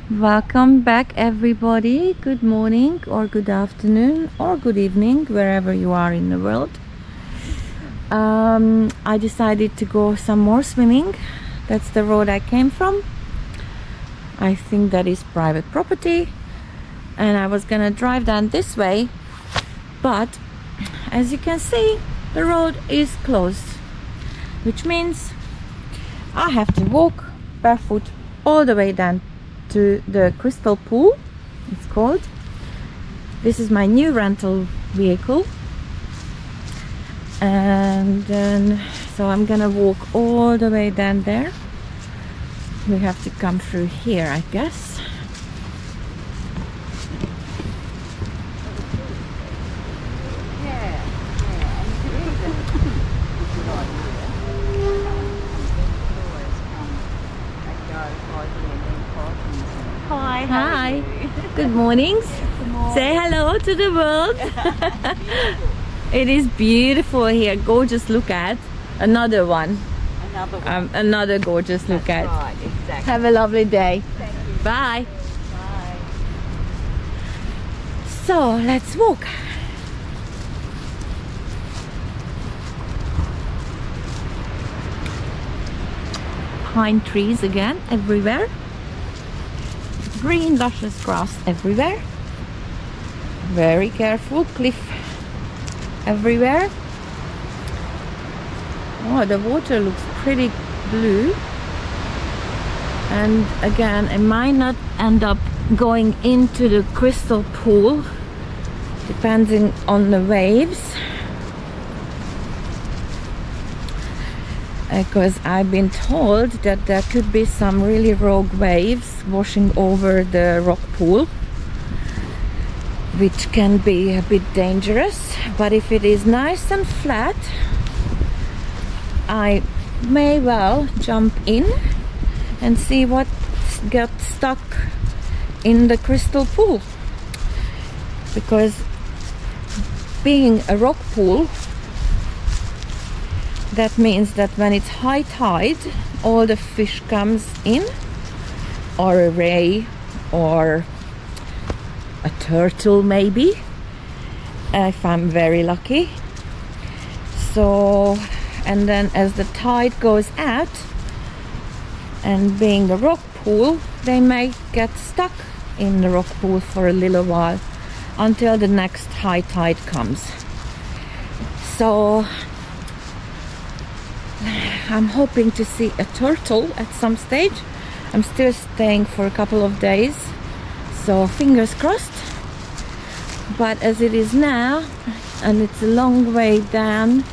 Welcome back, everybody. Good morning or good afternoon or good evening, wherever you are in the world. I decided to go some more swimming. That's the road I came from. I think that is private property, and I was gonna drive down this way, but as you can see, the road is closed, which means I have to walk barefoot all the way down to the crystal pool, it's called. This is my new rental vehicle, and then so I'm gonna walk all the way down there. We have to come through here, I guess. Hi. Good mornings. Good morning. Say hello to the world. It is beautiful here. Gorgeous look at. Another one. Another one. Another gorgeous look at. Right, exactly. Have a lovely day. Thank you. Bye. Bye. So let's walk. Pine trees again everywhere. Green luscious grass everywhere. Very careful, cliff everywhere. Oh, the water looks pretty blue. And again, I might not end up going into the crystal pool, depending on the waves, because I've been told that there could be some really rogue waves washing over the rock pool, which can be a bit dangerous. But if it is nice and flat, I may well jump in and see what gets stuck in the crystal pool, because being a rock pool, that means that when it's high tide, all the fish comes in, or a ray, or a turtle maybe, if I'm very lucky. So, and then as the tide goes out, and being a rock pool, they may get stuck in the rock pool for a little while until the next high tide comes. So I'm hoping to see a turtle at some stage. I'm still staying for a couple of days, so fingers crossed. But as it is now, and it's a long way down,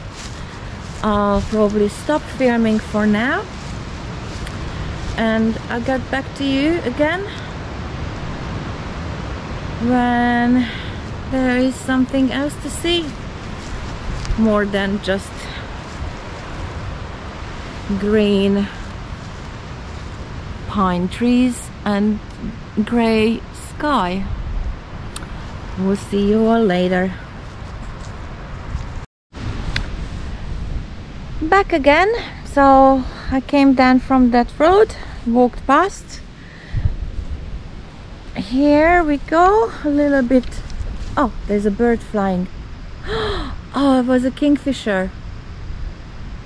I'll probably stop filming for now, and I'll get back to you again when there is something else to see, more than just green pine trees and gray sky. We'll see you all later. Back again. So I came down from that road, walked past. Here we go, a little bit. Oh, there's a bird flying. Oh, it was a kingfisher.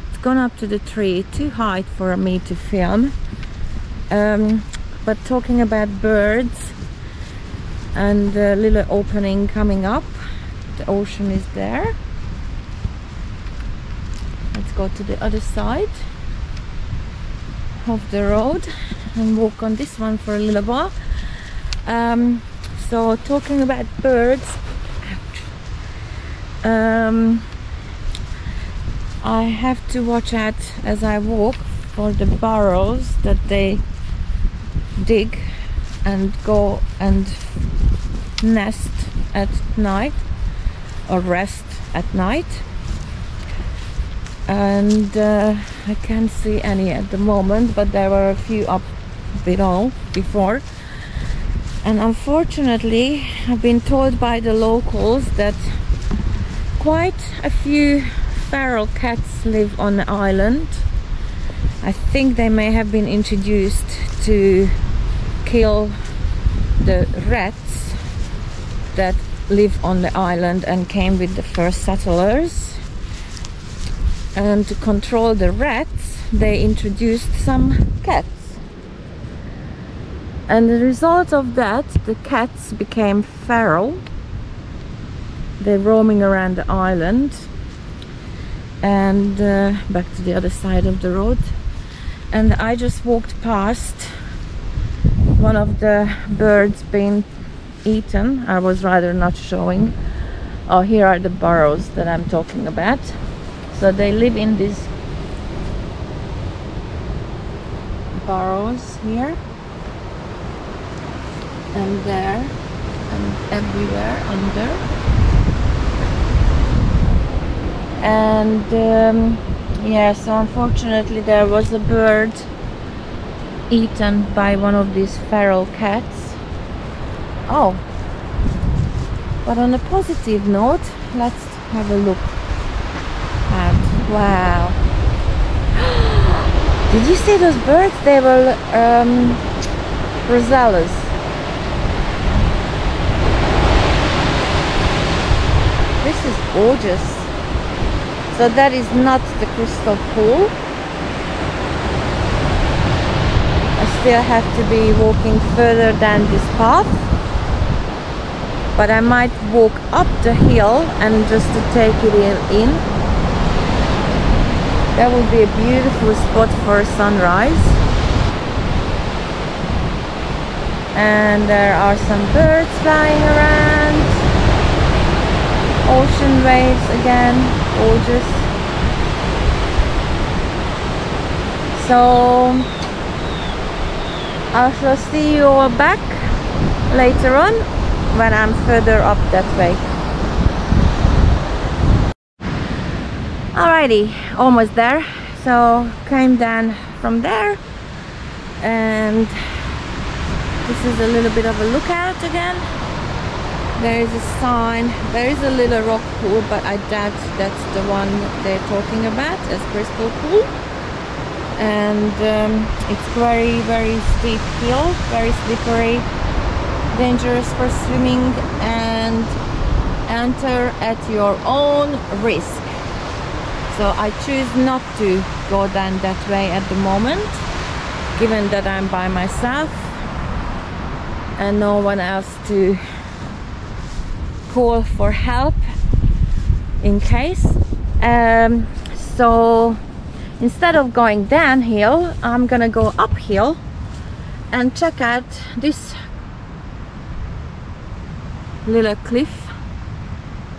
It's gone up to the tree, too high for me to film. But talking about birds and the little opening coming up, the ocean is there. Let's go to the other side of the road and walk on this one for a little while. So talking about birds, I have to watch out as I walk for the burrows that they dig and go and nest at night or rest at night. And I can't see any at the moment, but there were a few up below before. And unfortunately, I've been told by the locals that quite a few feral cats live on the island. I think they may have been introduced to kill the rats that live on the island and came with the first settlers. And to control the rats, they introduced some cats. And the result of that, the cats became feral. They're roaming around the island. And back to the other side of the road. And I just walked past one of the birds being eaten. I was rather not showing. Oh, here are the burrows that I'm talking about. So they live in these burrows here and there and everywhere under. And yeah, so unfortunately there was a bird eaten by one of these feral cats. Oh, but on a positive note, let's have a look at, wow. Did you see those birds? They were rosellas. This is gorgeous. So that is not the crystal pool. I still have to be walking further down this path, but I might walk up the hill and just to take it in. That would be a beautiful spot for a sunrise. And there are some birds flying around. Ocean waves again, gorgeous. So I shall see you all back later on when I'm further up that way. Alrighty, almost there. So came down from there, and this is a little bit of a lookout again. There is a sign. There is a little rock pool, but I doubt that's the one they're talking about as crystal pool. And it's very, very steep hill, very slippery, dangerous for swimming, and enter at your own risk. So I choose not to go down that way at the moment, given that I'm by myself and no one else to call for help in case. So instead of going downhill, I'm gonna go uphill and check out this little cliff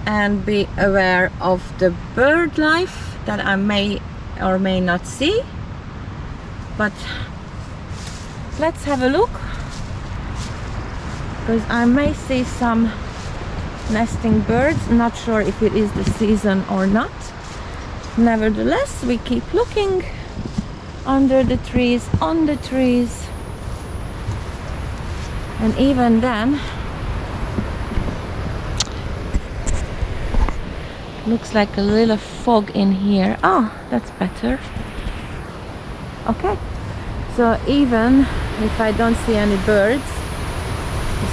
and be aware of the bird life that I may or may not see. But let's have a look, because I may see some nesting birds. Not sure if it is the season or not. Nevertheless, we keep looking under the trees, on the trees, and even then looks like a little fog in here. Oh, that's better. Okay, so even if I don't see any birds, the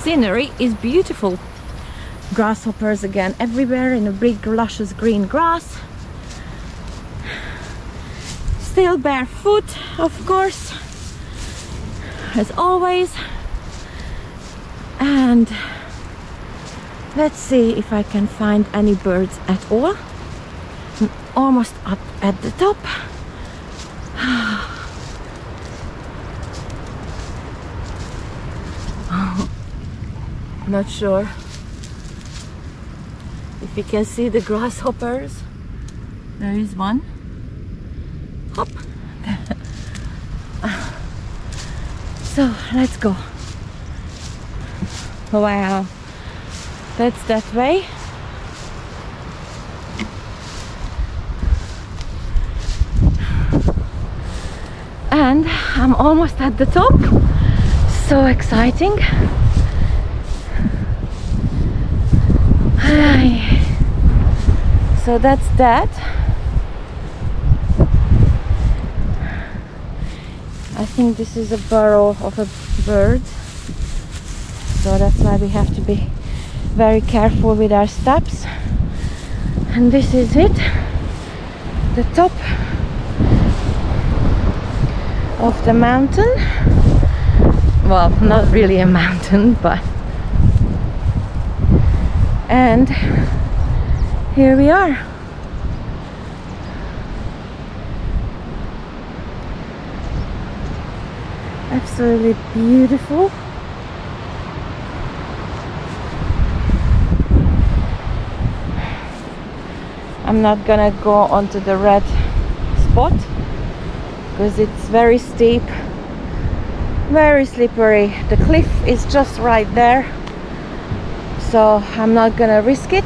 scenery is beautiful. Grasshoppers again everywhere in a big luscious green grass. Still barefoot, of course, as always. And let's see if I can find any birds at all. I'm almost up at the top. Not sure if you can see the grasshoppers. There is one. Hop. So let's go. Wow, that's that way. And I'm almost at the top. So exciting. So that's that. I think this is a burrow of a bird, so that's why we have to be very careful with our steps. And this is it, the top of the mountain. Well, not really a mountain, but and here we are. Absolutely beautiful. I'm not gonna go onto the red spot because it's very steep, very slippery. The cliff is just right there, so I'm not gonna risk it.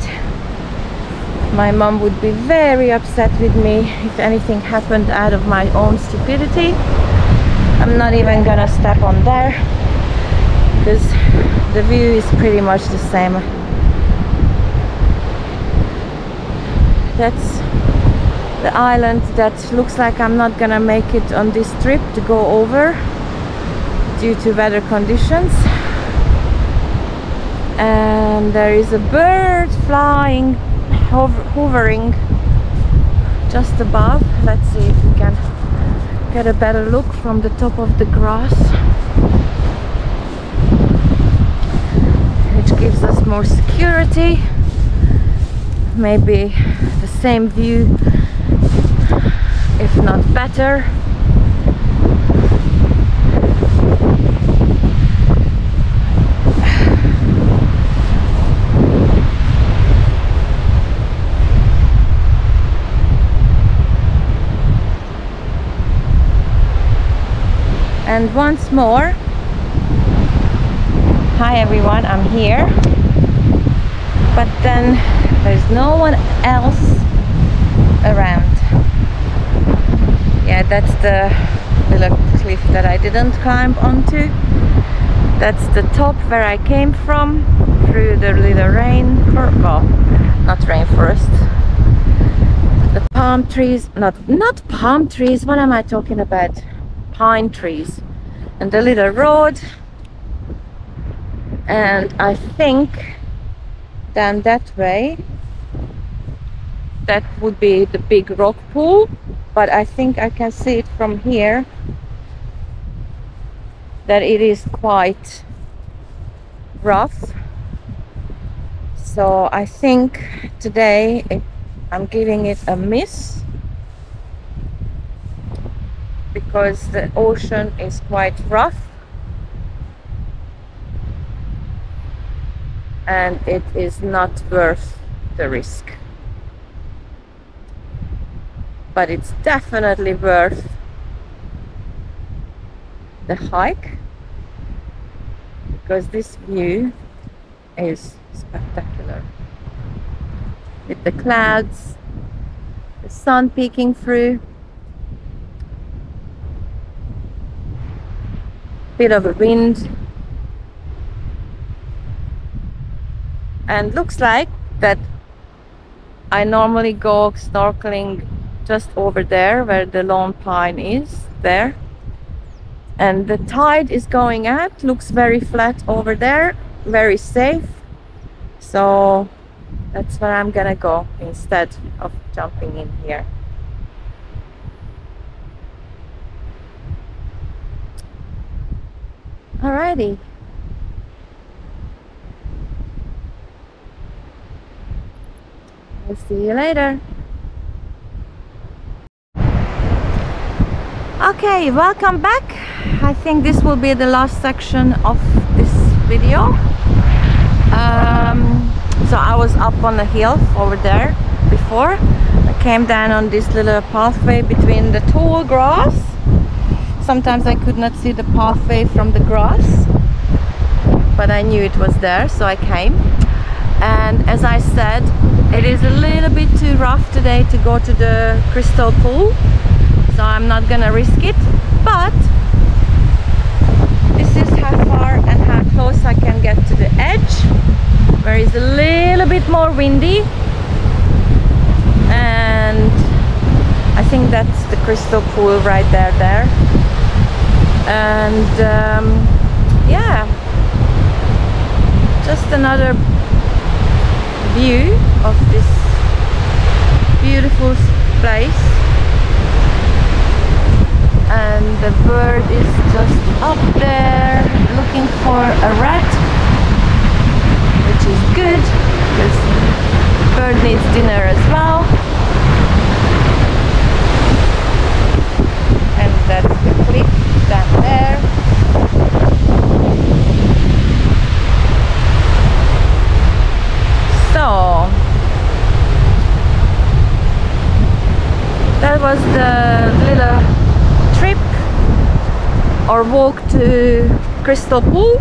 My mom would be very upset with me if anything happened out of my own stupidity. I'm not even gonna step on there because the view is pretty much the same. That's the island that looks like I'm not gonna make it on this trip to go over due to weather conditions. And there is a bird flying, hovering just above. Let's see if we can get a better look from the top of the grass, which gives us more security. Maybe the same view, if not better. And once more, hi everyone, I'm here, but then there's no one else around. Yeah, that's the little cliff that I didn't climb onto. That's the top where I came from, through the little well, not rainforest. The palm trees, not palm trees, what am I talking about? Pine trees. And the little road. And I think down that way, that would be the big rock pool, but I think I can see it from here that it is quite rough. So I think today I'm giving it a miss because the ocean is quite rough and it is not worth the risk. But it's definitely worth the hike because this view is spectacular with the clouds, the sun peeking through, bit of a wind, and looks like that I normally go snorkeling just over there where the lone pine is there, and the tide is going out. Looks very flat over there, very safe, so that's where I'm gonna go instead of jumping in here. Alrighty. We'll see you later. Okay, welcome back. I think this will be the last section of this video. So I was up on the hill over there before. I came down on this little pathway between the tall grass. Sometimes I could not see the pathway from the grass, but I knew it was there, so I came. And as I said, it is a little bit too rough today to go to the crystal pool, so I'm not gonna risk it, but this is how far and how close I can get to the edge, where it's a little bit more windy, and I think that's the crystal pool right there. And yeah, just another view of this beautiful place. And the bird is just up there looking for a rat, which is good because bird needs dinner as well. And that's the cliff down there. So that was the little trip or walk to Crystal Pool.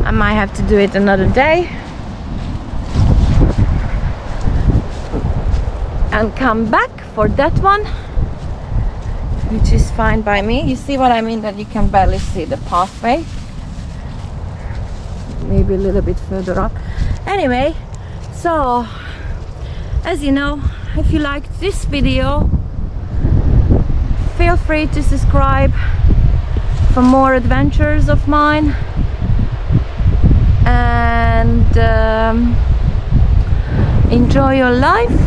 I might have to do it another day and come back for that one, which is fine by me. You see what I mean, that you can barely see the pathway. Maybe a little bit further up. Anyway, so as you know, if you liked this video, feel free to subscribe for more adventures of mine, and enjoy your life,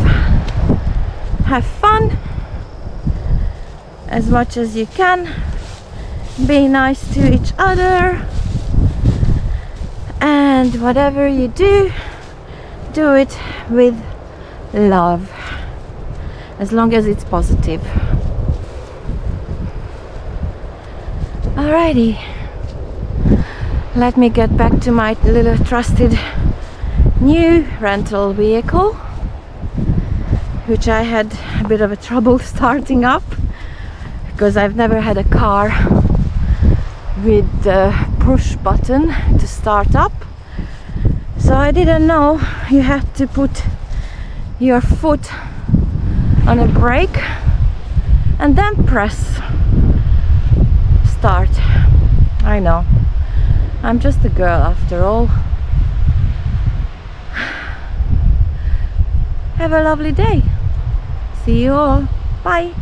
have fun as much as you can, be nice to each other, and whatever you do, do it with love, as long as it's positive. Alrighty, let me get back to my little trusted new rental vehicle, which I had a bit of a trouble starting up because I've never had a car with the push button to start up. So I didn't know you have to put your foot on a brake and then press start. I know, I'm just a girl after all. Have a lovely day. See you all. Bye.